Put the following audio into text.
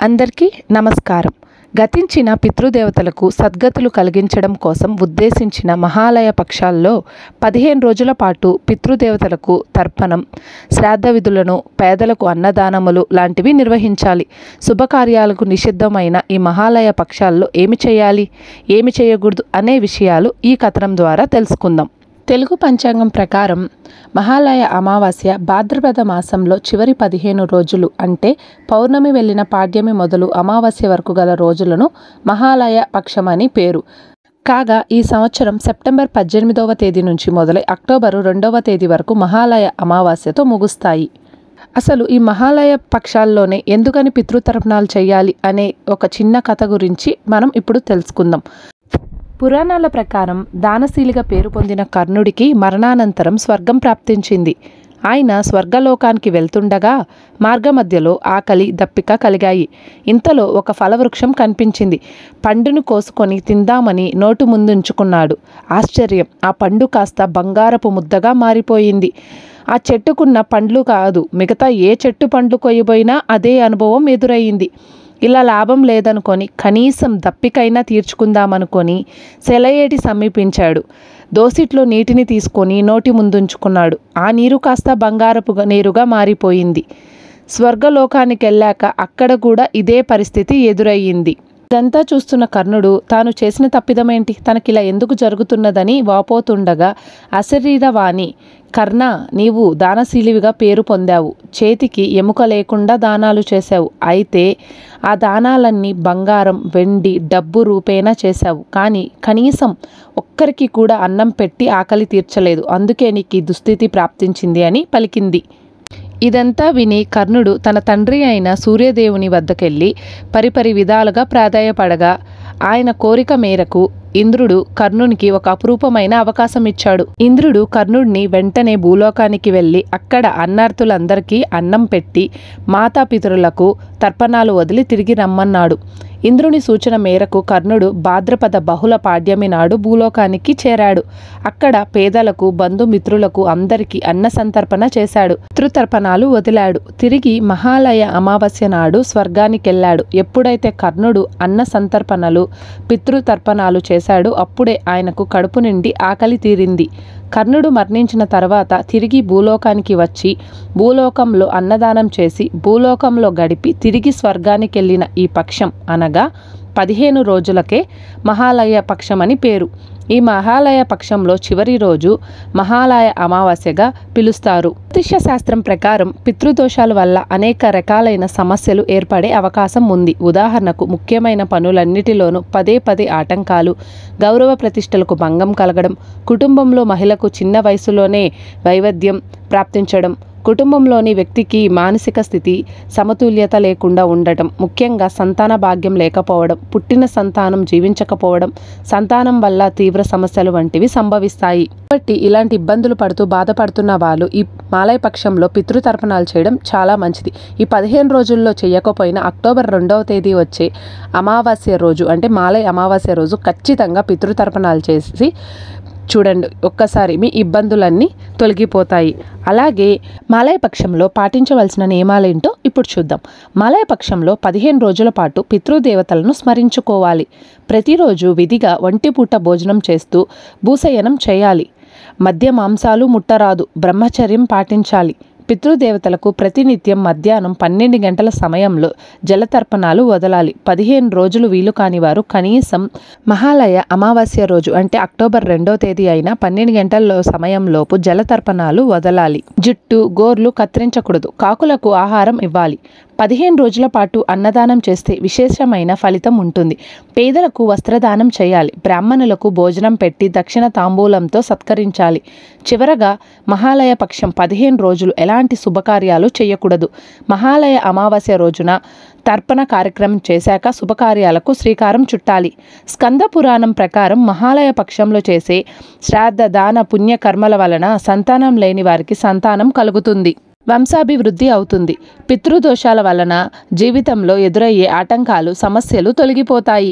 అందరికీ నమస్కారం. గతించిన పితృదేవతలకు సద్గతులు కలిగించడం కోసం ఉద్దేశించిన మహాలయ పక్షాల్లో 15 రోజుల పాటు పితృదేవతలకు తర్పణం, శ్రాద్ధ విధులను, పేదలకు అన్నదానములు లాంటివి నిర్వహించాలి. శుభకార్యాలకు నిషిద్ధమైన ఈ మహాలయ పక్షాల్లో ఏమి చేయాలి, ఏమి చేయకూడదు అనే విషయాలు ఈ కథనం ద్వారా తెలుసుకుందాం. తెలుగు పంచాంగం ప్రకారం మహాలయ అమావాస్య భాద్రపద మాసంలో చివరి 15 రోజులు అంటే పౌర్ణమి వెళ్ళిన పాడ్యమి మొదలు అమావాస్య వరకు గల రోజులను మహాలయ పక్షమని పేరు. కాగా ఈ సంవత్సరం సెప్టెంబర్ 18వ తేదీ నుంచి మొదలై అక్టోబరు 2వ తేదీ వరకు మహాలయ అమావాస్యతో ముగుస్తాయి. అసలు ఈ మహాలయ పక్షాల్లోనే ఎందుకని పితృతర్పణాలు చేయాలి అనే ఒక చిన్న కథ గురించి మనం ఇప్పుడు తెలుసుకుందాం. పురాణాల ప్రకారం దానశీలిగా పేరు పొందిన కర్ణుడికి మరణానంతరం స్వర్గం ప్రాప్తించింది. ఆయన స్వర్గలోకానికి వెళ్తుండగా మార్గమధ్యలో ఆకలి, దప్పిక కలిగాయి. ఇంతలో ఒక ఫలవృక్షం కనిపించింది. పండును కోసుకొని తిందామని నోటు ముందుంచుకున్నాడు. ఆశ్చర్యం! ఆ పండు కాస్త బంగారపు ముద్దగా మారిపోయింది. ఆ చెట్టుకున్న పండ్లు కాదు, మిగతా ఏ చెట్టు పండ్లు కొయ్యబోయినా అదే అనుభవం ఎదురయ్యింది. ఇలా లాభం లేదనుకొని కనీసం దప్పికైనా తీర్చుకుందామనుకొని సెలయేటి సమీపించాడు. దోసిట్లో నీటిని తీసుకొని నోటి ముందుంచుకున్నాడు. ఆ నీరు కాస్త బంగారపు నీరుగా మారిపోయింది. స్వర్గలోకానికి వెళ్ళాక అక్కడ కూడా ఇదే పరిస్థితి ఎదురయ్యింది. ఇదంతా చూస్తున్న కర్ణుడు తాను చేసిన తప్పిదమేంటి, తనకిలా ఎందుకు జరుగుతున్నదని వాపోతుండగా అశరీరవాణి, కర్ణ, నీవు దానశీలివిగా పేరు పొందావు. చేతికి ఎముక లేకుండా దానాలు చేశావు. అయితే ఆ దానాలన్నీ బంగారం, వెండి, డబ్బు రూపేణా చేశావు. కానీ కనీసం ఒక్కరికి కూడా అన్నం పెట్టి ఆకలి తీర్చలేదు. అందుకే నీకు ఈ దుస్థితి ప్రాప్తించింది అని పలికింది. ఇదంతా విని కర్ణుడు తన తండ్రి అయిన సూర్యదేవుని వద్దకెళ్ళి పరిపరి విధాలుగా ప్రాధేయపడగా ఆయన కోరిక మేరకు ఇంద్రుడు కర్ణునికి ఒక అపురూపమైన అవకాశం ఇచ్చాడు. ఇంద్రుడు కర్ణుడిని వెంటనే భూలోకానికి వెళ్ళి అక్కడ అన్నార్థులందరికీ అన్నం పెట్టి మాతాపితరులకు తర్పణాలు వదిలి తిరిగి రమ్మన్నాడు. ఇంద్రుని సూచన మేరకు కర్ణుడు భాద్రపద బహుళ పాడ్యమి నాడు భూలోకానికి చేరాడు. అక్కడ పేదలకు, బంధుమిత్రులకు అందరికీ అన్న సంతర్పణ చేశాడు. పితృతర్పణాలు వదిలాడు. తిరిగి మహాలయ అమావాస్య నాడు స్వర్గానికెళ్ళాడు. ఎప్పుడైతే కర్ణుడు అన్న సంతర్పణలు, పితృతర్పణాలు చేశాడు అప్పుడే ఆయనకు కడుపు నిండి ఆకలి తీరింది. కర్ణుడు మరణించిన తర్వాత తిరిగి భూలోకానికి వచ్చి భూలోకంలో అన్నదానం చేసి భూలోకంలో గడిపి తిరిగి స్వర్గానికి వెళ్ళిన ఈ పక్షం అనగా 15 రోజులకే మహాలయ పక్షమని పేరు. ఈ మహాలయ పక్షంలో చివరి రోజు మహాలయ అమావాస్యగా పిలుస్తారు. జ్యోతిష్య శాస్త్రం ప్రకారం పితృదోషాల వల్ల అనేక రకాలైన సమస్యలు ఏర్పడే అవకాశం ఉంది. ఉదాహరణకు ముఖ్యమైన పనులన్నిటిలోనూ పదే పదే ఆటంకాలు, గౌరవ ప్రతిష్టలకు భంగం కలగడం, కుటుంబంలో మహిళకు చిన్న వయసులోనే వైవధ్యం ప్రాప్తించడం, కుటుంబంలోని వ్యక్తికి మానసిక స్థితి సమతుల్యత లేకుండా ఉండటం, ముఖ్యంగా సంతాన భాగ్యం లేకపోవడం, పుట్టిన సంతానం జీవించకపోవడం, సంతానం వల్ల తీవ్ర సమస్యలు వంటివి సంభవిస్తాయి. కాబట్టి ఇలాంటి ఇబ్బందులు పడుతూ బాధపడుతున్న వాళ్ళు ఈ మాలయ పక్షంలో పితృతర్పణాలు చేయడం చాలా మంచిది. ఈ 15 రోజుల్లో చేయకపోయినా అక్టోబర్ 2వ తేదీ వచ్చే అమావాస్య రోజు అంటే మాలయ అమావాస్య రోజు ఖచ్చితంగా పితృతర్పణాలు చేసి చూడండి. ఒక్కసారి మీ ఇబ్బందులన్నీ తొలగిపోతాయి. అలాగే మాలయ పక్షంలో పాటించవలసిన నియమాలేంటో ఇప్పుడు చూద్దాం. మాలయ పక్షంలో 15 రోజుల పాటు పితృదేవతలను స్మరించుకోవాలి. ప్రతిరోజు విధిగా ఒంటిపూట భోజనం చేస్తూ భూశయనం చేయాలి. మద్య మాంసాలు ముట్టరాదు. బ్రహ్మచర్యం పాటించాలి. పితృదేవతలకు ప్రతినిత్యం మధ్యాహ్నం 12 గంటల సమయంలో జలతర్పణాలు వదలాలి. 15 రోజులు వీలు కాని వారు కనీసం మహాలయ అమావాస్య రోజు అంటే అక్టోబర్ 2వ తేదీ అయిన 12 గంటల సమయంలోపు జలతర్పణాలు వదలాలి. జుట్టు, గోర్లు కత్తిరించకూడదు. కాకులకు ఆహారం ఇవ్వాలి. 15 రోజుల పాటు అన్నదానం చేస్తే విశేషమైన ఫలితం ఉంటుంది. పేదలకు వస్త్రదానం చేయాలి. బ్రాహ్మణులకు భోజనం పెట్టి దక్షిణ తాంబూలంతో సత్కరించాలి. చివరగా మహాలయ పక్షం 15 రోజులు ఎలాంటి శుభకార్యాలు చేయకూడదు. మహాలయ అమావాస్య రోజున తర్పణ కార్యక్రమం చేశాక శుభకార్యాలకు శ్రీకారం చుట్టాలి. స్కంద పురాణం ప్రకారం మహాలయ పక్షంలో చేసే శ్రాద్ధ, దాన, పుణ్యకర్మల వలన సంతానం లేని వారికి సంతానం కలుగుతుంది. వంశాభివృద్ధి అవుతుంది. పితృదోషాల వలన జీవితంలో ఎదురయ్యే ఆటంకాలు, సమస్యలు తొలగిపోతాయి.